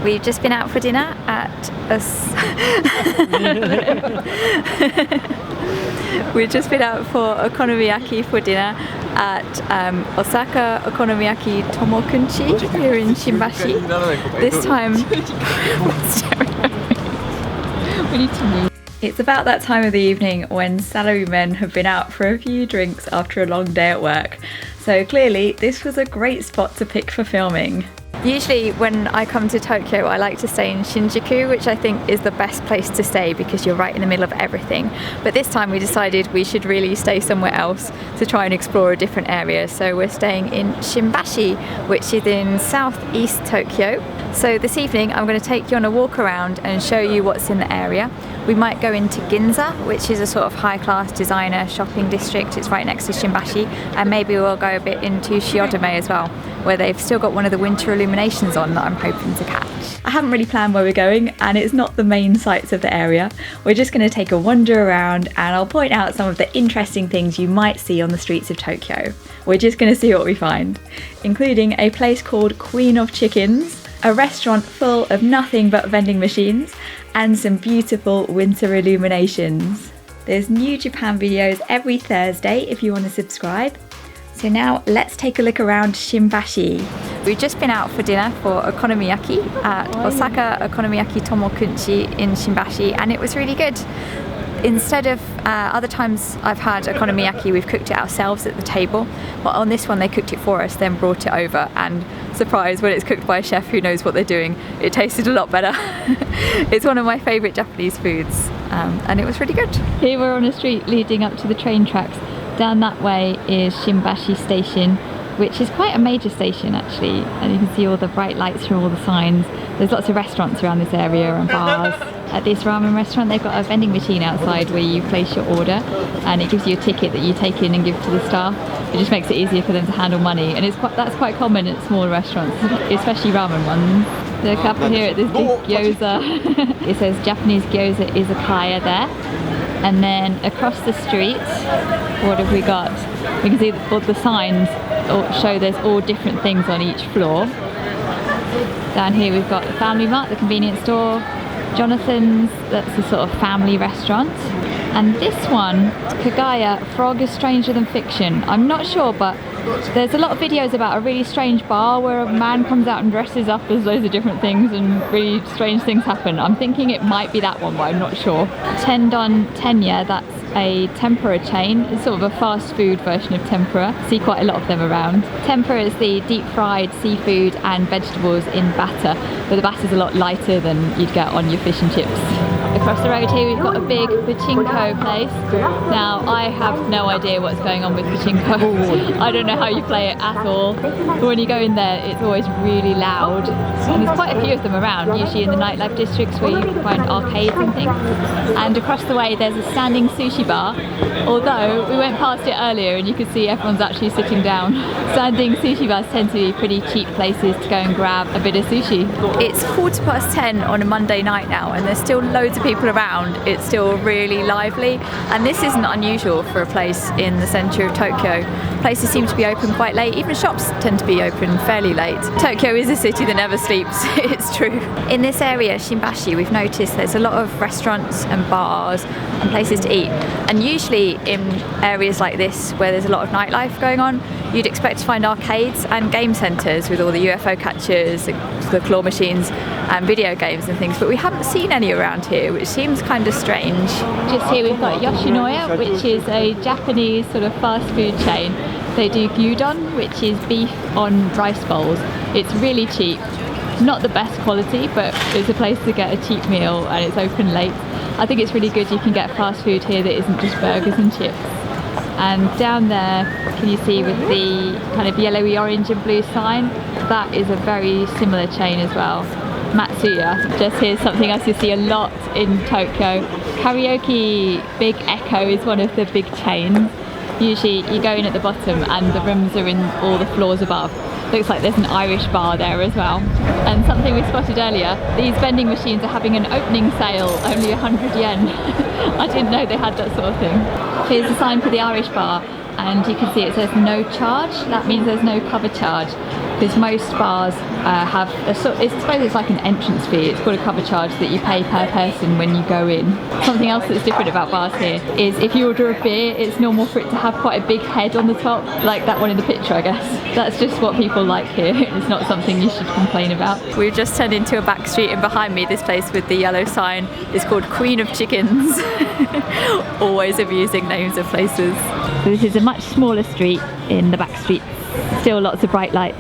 We've just been out for dinner at We've just been out for okonomiyaki for dinner at Osaka Okonomiyaki Tomokunchi here in Shimbashi. This time we need to move. It's about that time of the evening when salarymen have been out for a few drinks after a long day at work. So clearly this was a great spot to pick for filming. Usually when I come to Tokyo I like to stay in Shinjuku, which I think is the best place to stay because you're right in the middle of everything. But this time we decided we should really stay somewhere else to try and explore a different area. So we're staying in Shimbashi, which is in southeast Tokyo. So this evening I'm going to take you on a walk around and show you what's in the area. We might go into Ginza, which is a sort of high-class designer shopping district. It's right next to Shimbashi, and maybe we'll go a bit into Shiodome as well, where they've still got one of the winter illuminations on that I'm hoping to catch. I haven't really planned where we're going, and it's not the main sights of the area. We're just going to take a wander around, and I'll point out some of the interesting things you might see on the streets of Tokyo. We're just going to see what we find, including a place called Queen of Chickens, a restaurant full of nothing but vending machines, and some beautiful winter illuminations. There's new Japan videos every Thursday if you want to subscribe. So now let's take a look around Shimbashi. We've just been out for dinner for okonomiyaki at Osaka Okonomiyaki Tomokunchi in Shimbashi, and it was really good. Instead of other times I've had okonomiyaki, we've cooked it ourselves at the table, but on this one they cooked it for us, then brought it over, and surprise, when it's cooked by a chef who knows what they're doing, it tasted a lot better. It's one of my favourite Japanese foods, and it was really good. Here we're on a street leading up to the train tracks. Down that way is Shimbashi Station, which is quite a major station actually, and you can see all the bright lights from all the signs. There's lots of restaurants around this area and bars. At this ramen restaurant they've got a vending machine outside where you place your order, and it gives you a ticket that you take in and give to the staff. It just makes it easier for them to handle money, and that's quite common at smaller restaurants, especially ramen ones. Look up here at this big gyoza. It says Japanese gyoza izakaya there. And then across the street, what have we got? We can see all the signs show there's all different things on each floor. Down here we've got the Family Mart, the convenience store, Jonathan's, that's a sort of family restaurant. And this one, Kagaya, Frog is Stranger Than Fiction. I'm not sure, but there's a lot of videos about a really strange bar where a man comes out and dresses up as loads of different things and really strange things happen. I'm thinking it might be that one, but I'm not sure. Tendon Tenya, that's a tempura chain. It's sort of a fast food version of tempura. See quite a lot of them around. Tempura is the deep fried seafood and vegetables in batter, but the batter's a lot lighter than you'd get on your fish and chips. Across the road here we've got a big pachinko place. Now I have no idea what's going on with pachinko. I don't know how you play it at all. But when you go in there it's always really loud. And there's quite a few of them around, usually in the nightlife districts where you find arcades and things. And across the way there's a standing sushi bar, although we went past it earlier and you could see everyone's actually sitting down. Standing sushi bars tend to be pretty cheap places to go and grab a bit of sushi. It's 10:15 on a Monday night now and there's still loads of people around. It's still really lively, and this isn't unusual for a place in the centre of Tokyo. Places seem to be open quite late, even shops tend to be open fairly late. Tokyo is a city that never sleeps, it's true. In this area, Shimbashi, we've noticed there's a lot of restaurants and bars and places to eat, and usually in areas like this where there's a lot of nightlife going on, you'd expect to find arcades and game centres with all the UFO catchers, the claw machines and video games and things, but we haven't seen any around here, which seems kind of strange. Just here we've got Yoshinoya, which is a Japanese sort of fast food chain. They do gyudon, which is beef on rice bowls. It's really cheap. Not the best quality, but it's a place to get a cheap meal and it's open late. I think it's really good you can get fast food here that isn't just burgers and chips. And down there, can you see with the kind of yellowy orange and blue sign? That is a very similar chain as well. Matsuya. Just here's something else you see a lot in Tokyo. Karaoke Big Echo is one of the big chains. Usually you go in at the bottom and the rooms are in all the floors above. Looks like there's an Irish bar there as well. And something we spotted earlier, these vending machines are having an opening sale, only 100 yen. I didn't know they had that sort of thing. Here's a sign for the Irish bar, and you can see it says no charge. That means there's no cover charge, because most bars have I suppose it's like an entrance fee. It's called a cover charge that you pay per person when you go in. Something else that's different about bars here is if you order a beer, it's normal for it to have quite a big head on the top, like that one in the picture, I guess. That's just what people like here. It's not something you should complain about. We've just turned into a back street, and behind me, this place with the yellow sign is called Queen of Chickens. Always amusing names of places. So this is a much smaller street in the back streets. Still lots of bright lights.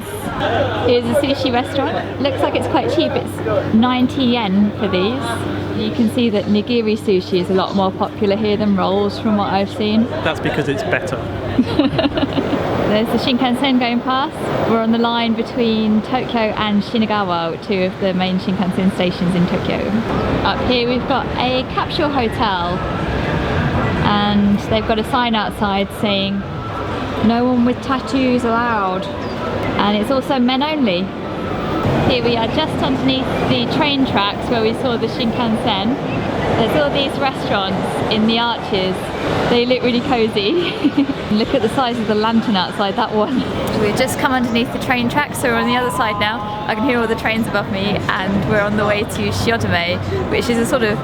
Here's a sushi restaurant. Looks like it's quite cheap. It's 90 yen for these. You can see that nigiri sushi is a lot more popular here than rolls from what I've seen. That's because it's better. There's the Shinkansen going past. We're on the line between Tokyo and Shinagawa, two of the main Shinkansen stations in Tokyo. Up here we've got a capsule hotel, and they've got a sign outside saying no one with tattoos allowed, and it's also men only. Here we are just underneath the train tracks where we saw the Shinkansen. There's all these restaurants in the arches. They look really cozy. Look at the size of the lantern outside that one. We've just come underneath the train tracks, so we're on the other side now. I can hear all the trains above me, and we're on the way to Shiodome, which is a sort of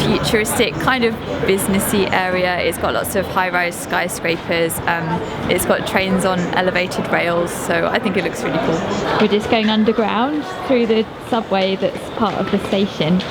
futuristic kind of businessy area. It's got lots of high-rise skyscrapers. It's got trains on elevated rails, so I think it looks really cool. We're just going underground through the subway that's part of the station.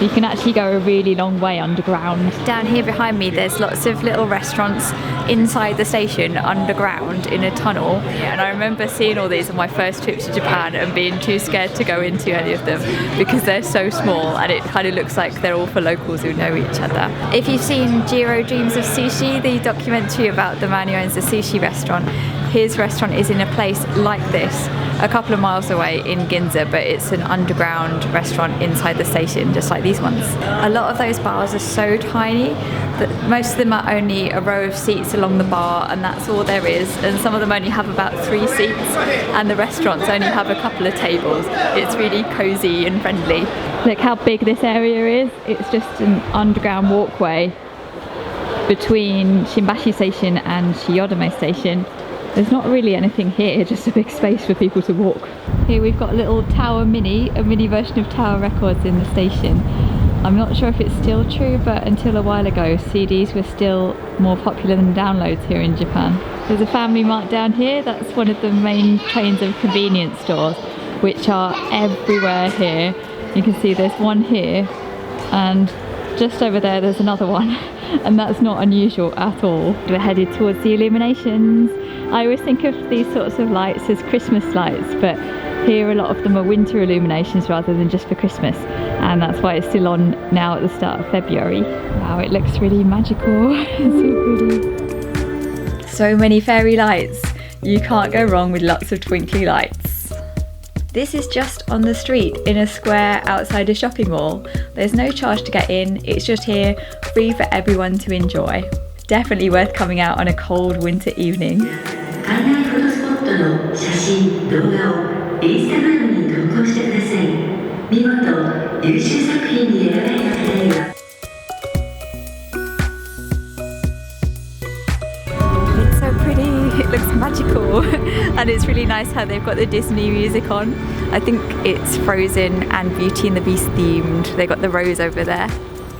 You can actually go a really long way underground. Down here behind me there's lots of little restaurants inside the station underground in a tunnel, and I remember seeing all these on my first trip to Japan and being too scared to go into any of them because they're so small, and it kind of looks like they're all for locals who know each other. If you've seen Jiro Dreams of Sushi, the documentary about the man who owns the sushi restaurant, his restaurant is in a place like this, a couple of miles away in Ginza, but it's an underground restaurant inside the station, just like these ones. A lot of those bars are so tiny that most of them are only a row of seats along the bar, and that's all there is, and some of them only have about 3 seats, and the restaurants only have a couple of tables. It's really cozy and friendly. Look how big this area is. It's just an underground walkway between Shimbashi Station and Shiodome Station. There's not really anything here, just a big space for people to walk. Here we've got a little Tower Mini, a mini version of Tower Records in the station. I'm not sure if it's still true, but until a while ago CDs were still more popular than downloads here in Japan. There's a Family Mart down here. That's one of the main chains of convenience stores, which are everywhere here. You can see there's one here, and just over there there's another one, and that's not unusual at all. We're headed towards the illuminations. I always think of these sorts of lights as Christmas lights, but here a lot of them are winter illuminations rather than just for Christmas, and that's why it's still on now at the start of February. Wow, it looks really magical. It's so pretty. So many fairy lights. You can't go wrong with lots of twinkly lights. This is just on the street in a square outside a shopping mall. There's no charge to get in, it's just here, free for everyone to enjoy. Definitely worth coming out on a cold winter evening. 海外フォトスポットの写真・動画をインスタグラムに投稿してください。見事優秀作品に選ばれた方には It's so pretty, it looks magical, and it's really nice how they've got the Disney music on. I think it's Frozen and Beauty and the Beast themed. They got the rose over there.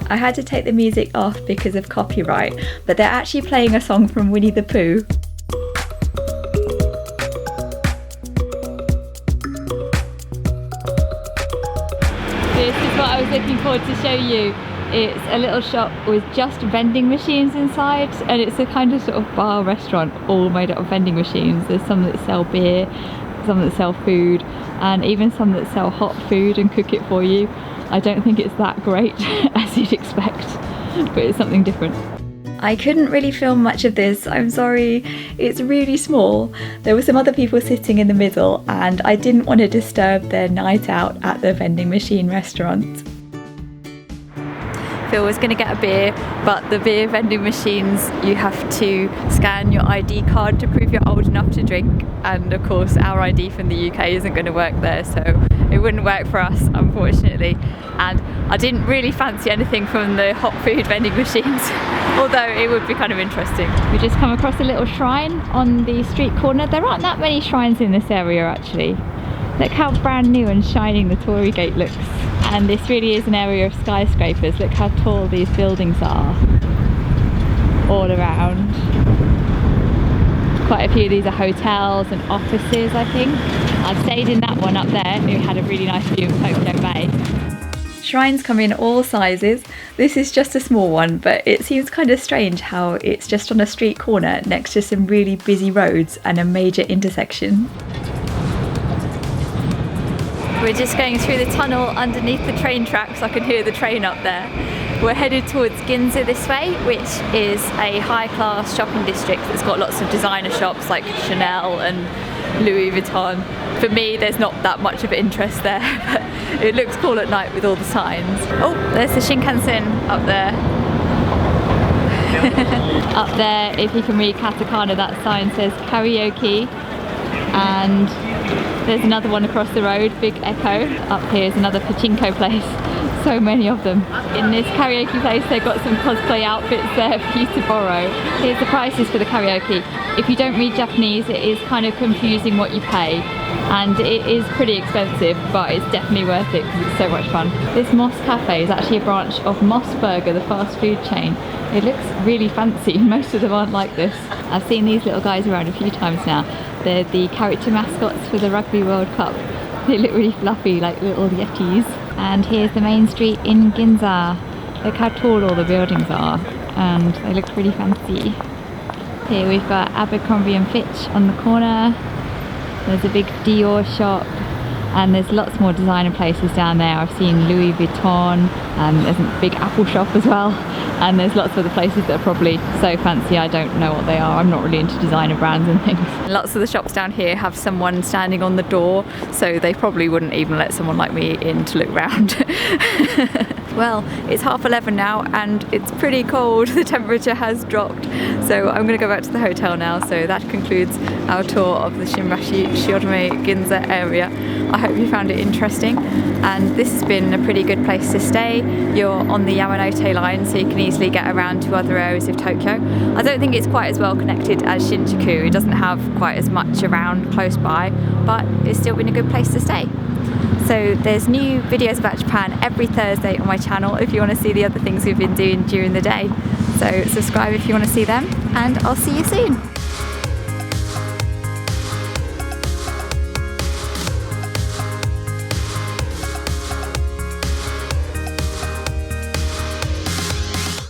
I had to take the music off because of copyright, but they're actually playing a song from Winnie the Pooh. This is what I was looking forward to show you. It's a little shop with just vending machines inside, and it's a kind of sort of bar restaurant all made up of vending machines. There's some that sell beer, some that sell food, and even some that sell hot food and cook it for you. I don't think it's that great as you'd expect, but it's something different. I couldn't really film much of this, I'm sorry, it's really small. There were some other people sitting in the middle, and I didn't want to disturb their night out at the vending machine restaurant. Phil was going to get a beer, but the beer vending machines, you have to scan your ID card to prove you're old enough to drink, and of course our ID from the UK isn't going to work there, so it wouldn't work for us, unfortunately. And I didn't really fancy anything from the hot food vending machines, although it would be kind of interesting. We just come across a little shrine on the street corner. There aren't that many shrines in this area actually. Look how brand new and shining the Torii Gate looks. And this really is an area of skyscrapers. Look how tall these buildings are all around. Quite a few of these are hotels and offices, I think. I stayed in that one up there. It had a really nice view of Tokyo Bay. Shrines come in all sizes. This is just a small one, but it seems kind of strange how it's just on a street corner next to some really busy roads and a major intersection. We're just going through the tunnel underneath the train tracks. I can hear the train up there. We're headed towards Ginza this way, which is a high-class shopping district that's got lots of designer shops like Chanel and Louis Vuitton. For me, there's not that much of interest there, but it looks cool at night with all the signs. Oh, there's the Shinkansen up there. Up there, if you can read katakana, that sign says karaoke, and there's another one across the road, Big Echo. Up here is another pachinko place. So many of them. In this karaoke place, they've got some cosplay outfits there for you to borrow. Here's the prices for the karaoke. If you don't read Japanese, it is kind of confusing what you pay, and it is pretty expensive, but it's definitely worth it because it's so much fun. This Moss Cafe is actually a branch of Moss Burger, the fast food chain. It looks really fancy. Most of them aren't like this. I've seen these little guys around a few times now. They're the character mascots for the Rugby World Cup. They look really fluffy, like little yetis. And here's the main street in Ginza. Look how tall all the buildings are, and they look pretty fancy. Here we've got Abercrombie & Fitch on the corner. There's a big Dior shop, and there's lots more designer places down there. I've seen Louis Vuitton, and there's a big Apple shop as well. And there's lots of other places that are probably so fancy I don't know what they are. I'm not really into designer brands and things. Lots of the shops down here have someone standing on the door, so they probably wouldn't even let someone like me in to look round. Well, it's 11:30 now and it's pretty cold. The temperature has dropped. So I'm going to go back to the hotel now. So that concludes our tour of the Shinrashi Shiodome Ginza area. I hope you found it interesting, and this has been a pretty good place to stay. You're on the Yamanote line, so you can easily get around to other areas of Tokyo. I don't think it's quite as well connected as Shinjuku. It doesn't have quite as much around close by, but it's still been a good place to stay. So there's new videos about Japan every Thursday on my channel if you want to see the other things we've been doing during the day. So subscribe if you want to see them, and I'll see you soon.